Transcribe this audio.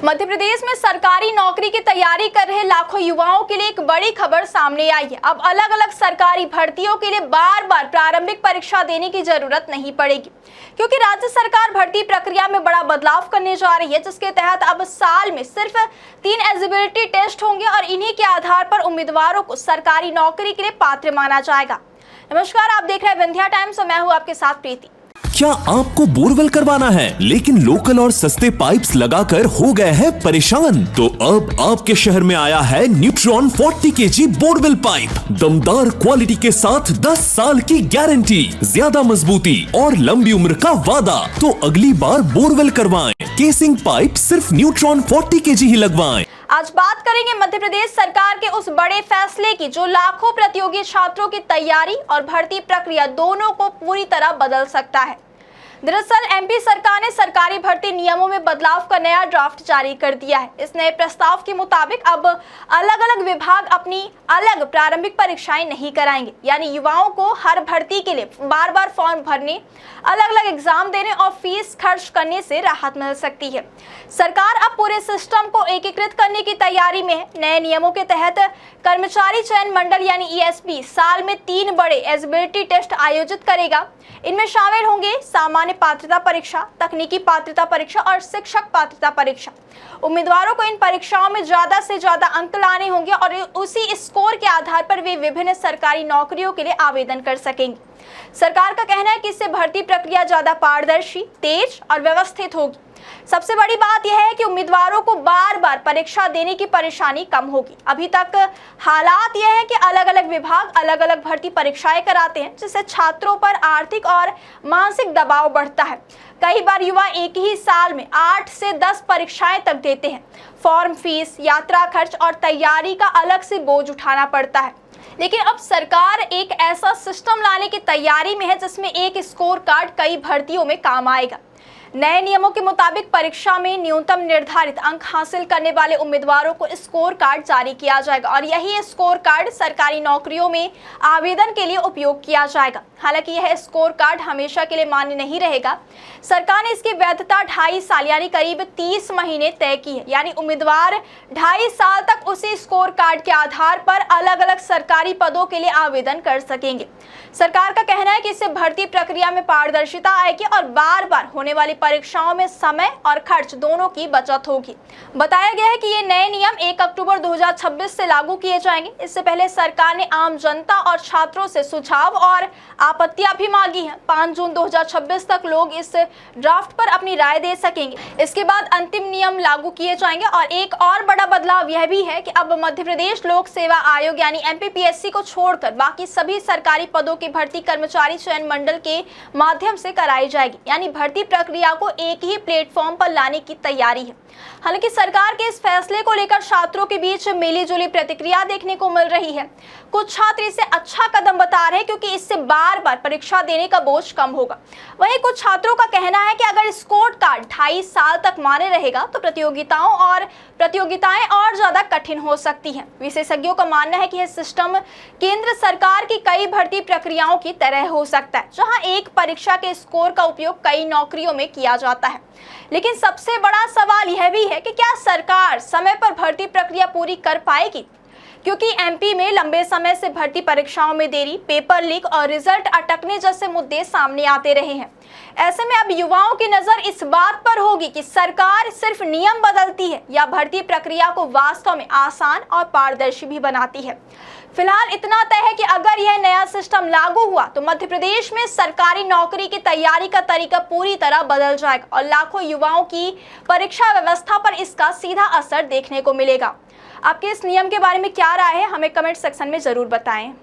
मध्य प्रदेश में सरकारी नौकरी की तैयारी कर रहे लाखों युवाओं के लिए एक बड़ी खबर सामने आई है। अब अलग अलग सरकारी भर्तियों के लिए बार बार प्रारंभिक परीक्षा देने की जरूरत नहीं पड़ेगी, क्योंकि राज्य सरकार भर्ती प्रक्रिया में बड़ा बदलाव करने जा रही है, जिसके तहत अब साल में सिर्फ 3 एलिजिबिलिटी टेस्ट होंगे और इन्हीं के आधार पर उम्मीदवारों को सरकारी नौकरी के लिए पात्र माना जाएगा। नमस्कार, आप देख रहे हैं विंध्या टाइम्स और मैं हूँ आपके साथ प्रीति। क्या आपको बोरवेल करवाना है लेकिन लोकल और सस्ते पाइप्स लगाकर हो गए हैं परेशान? तो अब आपके शहर में आया है न्यूट्रॉन 40 kg बोरवेल पाइप। दमदार क्वालिटी के साथ 10 साल की गारंटी, ज्यादा मजबूती और लंबी उम्र का वादा। तो अगली बार बोरवेल करवाएं, केसिंग पाइप सिर्फ न्यूट्रॉन 40 kg ही लगवाएं। आज बात करेंगे मध्य प्रदेश सरकार के उस बड़े फैसले की जो लाखों प्रतियोगी छात्रों की तैयारी और भर्ती प्रक्रिया दोनों को पूरी तरह बदल सकता है। दरअसल एमपी सरकार ने सरकारी भर्ती नियमों में बदलाव का नया ड्राफ्ट जारी कर दिया है। इस नए प्रस्ताव के मुताबिक अब अलग अलग विभाग अपनी अलग प्रारंभिक परीक्षाएं नहीं कराएंगे, यानी युवाओं को हर भर्ती के लिए बार बार फॉर्म भरने, अलग अलग एग्जाम देने और फीस खर्च करने से राहत मिल सकती है। सरकार अब पूरे सिस्टम को एकीकृत करने की तैयारी में है। नए नियमों के तहत कर्मचारी चयन मंडल यानी ईएसपी साल में 3 बड़े एलिजिबिलिटी टेस्ट आयोजित करेगा। इनमें शामिल होंगे सामान्य पात्रता परीक्षा, तकनीकी पात्रता परीक्षा और शिक्षक पात्रता परीक्षा। उम्मीदवारों को इन परीक्षाओं में ज्यादा से ज्यादा अंक लाने होंगे और उसी स्कोर के आधार पर वे विभिन्न सरकारी नौकरियों के लिए आवेदन कर सकेंगे। सरकार का कहना है कि इससे भर्ती प्रक्रिया ज्यादा पारदर्शी, तेज और व्यवस्थित होगी। सबसे बड़ी बात यह है कि उम्मीदवारों को बार बार परीक्षा देने की परेशानी कम होगी। अभी तक हालात यह है कि अलग अलग विभाग अलग अलग भर्ती परीक्षाएं कराते हैं, जिससे छात्रों पर आर्थिक और मानसिक दबाव बढ़ता है। कई बार युवा एक ही साल में 8 से 10 परीक्षाएं तक देते हैं। फॉर्म, फीस, यात्रा खर्च और तैयारी का अलग से बोझ उठाना पड़ता है। लेकिन अब सरकार एक ऐसा सिस्टम लाने की तैयारी में है जिसमें एक स्कोर कार्ड कई भर्तियों में काम आएगा। नए नियमों के मुताबिक परीक्षा में न्यूनतम निर्धारित अंक हासिल करने वाले उम्मीदवारों को स्कोर कार्ड जारी किया जाएगा और यही स्कोर कार्ड सरकारी नौकरियों में आवेदन के लिए उपयोग किया जाएगा। हालांकि यह स्कोर कार्ड हमेशा के लिए मान्य नहीं रहेगा। सरकार ने इसकी वैधता 2.5 साल यानी करीब 30 महीने तय की है, यानी उम्मीदवार 2.5 साल तक उसी स्कोर कार्ड के आधार पर अलग अलग सरकारी पदों के लिए आवेदन कर सकेंगे। सरकार का कहना है कि इससे भर्ती प्रक्रिया में पारदर्शिता आएगी और बार बार होने वाली परीक्षाओं में समय और खर्च दोनों की बचत होगी। बताया गया है कि ये नए नियम 1 अक्टूबर 2026 से लागू किए जाएंगे। इससे पहले सरकार ने आम जनता और छात्रों से सुझाव और आपत्तियां भी मांगी हैं। 5 जून 2026 तक लोग इस ड्राफ्ट पर अपनी राय दे सकेंगे। इसके बाद अंतिम नियम लागू किए जाएंगे। और एक और बड़ा बदलाव यह भी है कि अब मध्य प्रदेश लोक सेवा आयोग यानी एमपीपीएससी को छोड़कर बाकी सभी सरकारी पदों की भर्ती कर्मचारी चयन मंडल के माध्यम से कराई जाएगी, यानी भर्ती प्रक्रिया को एक ही प्लेटफॉर्म पर लाने की तैयारी है। हालांकि सरकार के इस फैसले को लेकर छात्रों के बीच मिली-जुली प्रतिक्रिया देखने को मिल रही है। कुछ छात्र इसे अच्छा कदम बता रहे हैं, क्योंकि इससे बार बार परीक्षा देने का बोझ कम होगा। वहीं कुछ छात्रों का कहना है कि अगर स्कोर कार्ड 2.5 साल तक मान्य रहेगा तो प्रतियोगिताएं और ज्यादा कठिन हो सकती हैं। विशेषज्ञों का मानना है कि यह सिस्टम केंद्र सरकार की कई भर्ती प्रक्रियाओं की तरह हो सकता है, जहां एक परीक्षा के स्कोर का उपयोग कई नौकरियों में किया जाता है। लेकिन सबसे बड़ा सवाल यह भी है कि क्या सरकार समय पर भर्ती प्रक्रिया पूरी कर पाएगी, क्योंकि एमपी में लंबे समय से भर्ती परीक्षाओं में देरी, पेपर लीक और रिजल्ट अटकने जैसे मुद्दे सामने आते रहे हैं। ऐसे में अब युवाओं की नजर इस बात पर होगी कि सरकार सिर्फ नियम बदलती है या भर्ती प्रक्रिया को वास्तव में आसान और पारदर्शी भी बनाती है। फिलहाल इतना तय है कि अगर यह नया सिस्टम लागू हुआ तो मध्य प्रदेश में सरकारी नौकरी की तैयारी का तरीका पूरी तरह बदल जाएगा और लाखों युवाओं की परीक्षा व्यवस्था पर इसका सीधा असर देखने को मिलेगा। आपके इस नियम के बारे में क्या राय है, हमें कमेंट सेक्शन में जरूर बताएं।